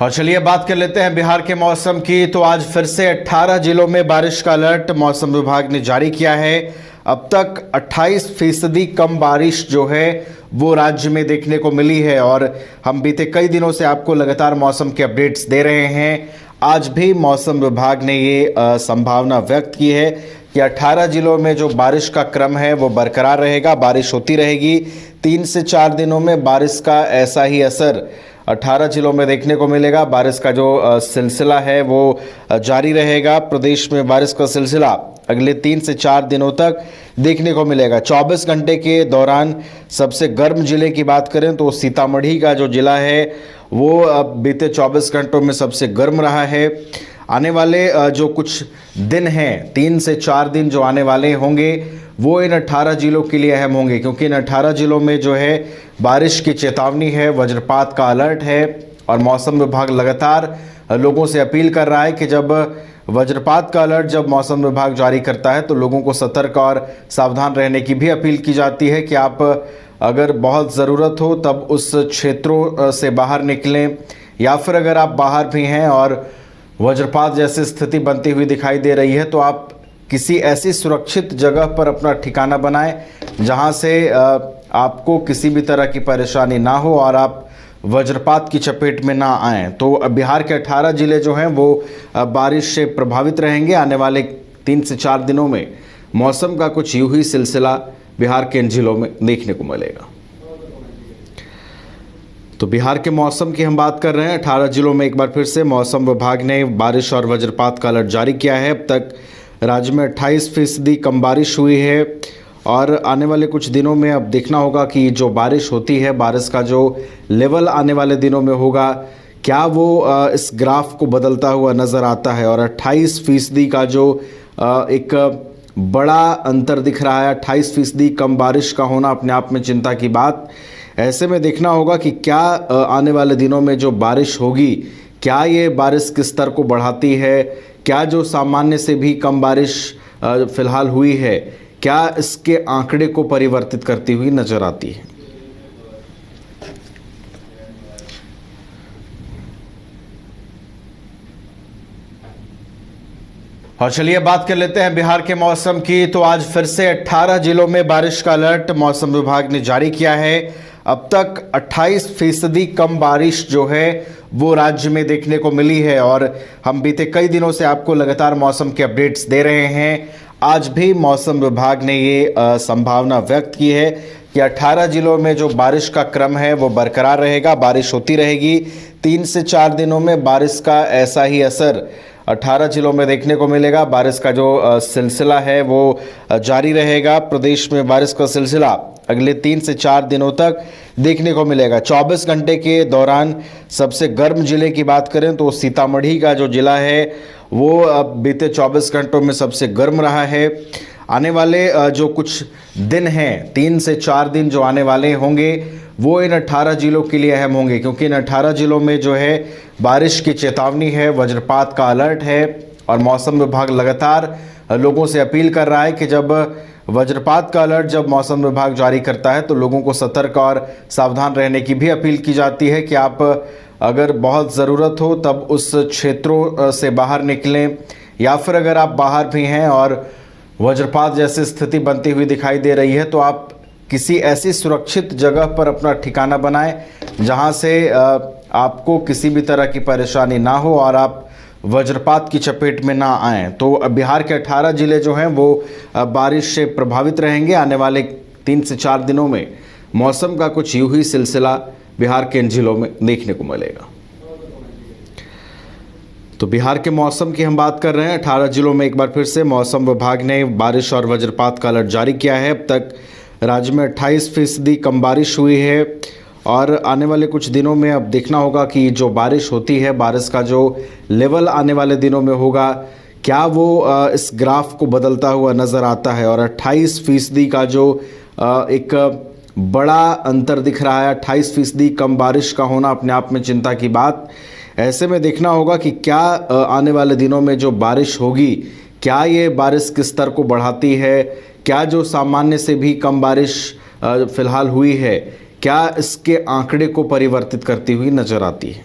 और चलिए बात कर लेते हैं बिहार के मौसम की। तो आज फिर से 18 जिलों में बारिश का अलर्ट मौसम विभाग ने जारी किया है। अब तक 28% कम बारिश जो है वो राज्य में देखने को मिली है और हम बीते कई दिनों से आपको लगातार मौसम के अपडेट्स दे रहे हैं। आज भी मौसम विभाग ने ये संभावना व्यक्त की है कि 18 जिलों में जो बारिश का क्रम है वो बरकरार रहेगा, बारिश होती रहेगी। 3 से 4 दिनों में बारिश का ऐसा ही असर 18 जिलों में देखने को मिलेगा। बारिश का जो सिलसिला है वो जारी रहेगा। प्रदेश में बारिश का सिलसिला अगले 3 से 4 दिनों तक देखने को मिलेगा। 24 घंटे के दौरान सबसे गर्म जिले की बात करें तो सीतामढ़ी का जो जिला है वो बीते 24 घंटों में सबसे गर्म रहा है। आने वाले जो कुछ दिन हैं, 3 से 4 दिन जो आने वाले होंगे वो इन 18 जिलों के लिए अहम होंगे, क्योंकि इन 18 जिलों में जो है बारिश की चेतावनी है, वज्रपात का अलर्ट है। और मौसम विभाग लगातार लोगों से अपील कर रहा है कि जब वज्रपात का अलर्ट जब मौसम विभाग जारी करता है तो लोगों को सतर्क और सावधान रहने की भी अपील की जाती है कि आप अगर बहुत ज़रूरत हो तब उस क्षेत्रों से बाहर निकलें, या फिर अगर आप बाहर भी हैं और वज्रपात जैसी स्थिति बनती हुई दिखाई दे रही है तो आप किसी ऐसी सुरक्षित जगह पर अपना ठिकाना बनाएं जहां से आपको किसी भी तरह की परेशानी ना हो और आप वज्रपात की चपेट में ना आएं। तो बिहार के 18 जिले जो हैं वो बारिश से प्रभावित रहेंगे। आने वाले 3 से 4 दिनों में मौसम का कुछ यूं ही सिलसिला बिहार के इन जिलों में देखने को मिलेगा। तो बिहार के मौसम की हम बात कर रहे हैं। 18 जिलों में एक बार फिर से मौसम विभाग ने बारिश और वज्रपात का अलर्ट जारी किया है। अब तक राज्य में 28% कम बारिश हुई है और आने वाले कुछ दिनों में अब देखना होगा कि जो बारिश होती है, बारिश का जो लेवल आने वाले दिनों में होगा, क्या वो इस ग्राफ को बदलता हुआ नज़र आता है। और 28% का जो एक बड़ा अंतर दिख रहा है, 28% कम बारिश का होना अपने आप में चिंता की बात। ऐसे में देखना होगा कि क्या आने वाले दिनों में जो बारिश होगी, क्या ये बारिश किस स्तर को बढ़ाती है, क्या जो सामान्य से भी कम बारिश फिलहाल हुई है, क्या इसके आंकड़े को परिवर्तित करती हुई नजर आती है। और चलिए बात कर लेते हैं बिहार के मौसम की। तो आज फिर से 18 जिलों में बारिश का अलर्ट मौसम विभाग ने जारी किया है। अब तक 28% कम बारिश जो है वो राज्य में देखने को मिली है और हम बीते कई दिनों से आपको लगातार मौसम के अपडेट्स दे रहे हैं। आज भी मौसम विभाग ने ये संभावना व्यक्त की है कि 18 जिलों में जो बारिश का क्रम है वो बरकरार रहेगा, बारिश होती रहेगी। 3 से 4 दिनों में बारिश का ऐसा ही असर 18 जिलों में देखने को मिलेगा। बारिश का जो सिलसिला है वो जारी रहेगा। प्रदेश में बारिश का सिलसिला अगले 3 से 4 दिनों तक देखने को मिलेगा। 24 घंटे के दौरान सबसे गर्म जिले की बात करें तो सीतामढ़ी का जो जिला है वो बीते 24 घंटों में सबसे गर्म रहा है। आने वाले जो कुछ दिन हैं, 3 से 4 दिन जो आने वाले होंगे वो इन 18 जिलों के लिए अहम होंगे, क्योंकि इन 18 जिलों में जो है बारिश की चेतावनी है, वज्रपात का अलर्ट है। और मौसम विभाग लगातार लोगों से अपील कर रहा है कि जब वज्रपात का अलर्ट जब मौसम विभाग जारी करता है तो लोगों को सतर्क और सावधान रहने की भी अपील की जाती है कि आप अगर बहुत ज़रूरत हो तब उस क्षेत्रों से बाहर निकलें, या फिर अगर आप बाहर भी हैं और वज्रपात जैसी स्थिति बनती हुई दिखाई दे रही है तो आप किसी ऐसी सुरक्षित जगह पर अपना ठिकाना बनाएं जहां से आपको किसी भी तरह की परेशानी ना हो और आप वज्रपात की चपेट में ना आएं। तो बिहार के 18 जिले जो हैं वो बारिश से प्रभावित रहेंगे। आने वाले 3 से 4 दिनों में मौसम का कुछ यूं ही सिलसिला बिहार के इन जिलों में देखने को मिलेगा। तो बिहार के मौसम की हम बात कर रहे हैं। 18 जिलों में एक बार फिर से मौसम विभाग ने बारिश और वज्रपात का अलर्ट जारी किया है। अब तक राज्य में 28% कम बारिश हुई है और आने वाले कुछ दिनों में अब देखना होगा कि जो बारिश होती है, बारिश का जो लेवल आने वाले दिनों में होगा, क्या वो इस ग्राफ को बदलता हुआ नज़र आता है। और 28% का जो एक बड़ा अंतर दिख रहा है, 28% कम बारिश का होना अपने आप में चिंता की बात। ऐसे में देखना होगा कि क्या आने वाले दिनों में जो बारिश होगी, क्या ये बारिश किस स्तर को बढ़ाती है, क्या जो सामान्य से भी कम बारिश फिलहाल हुई है, क्या इसके आंकड़े को परिवर्तित करती हुई नजर आती है।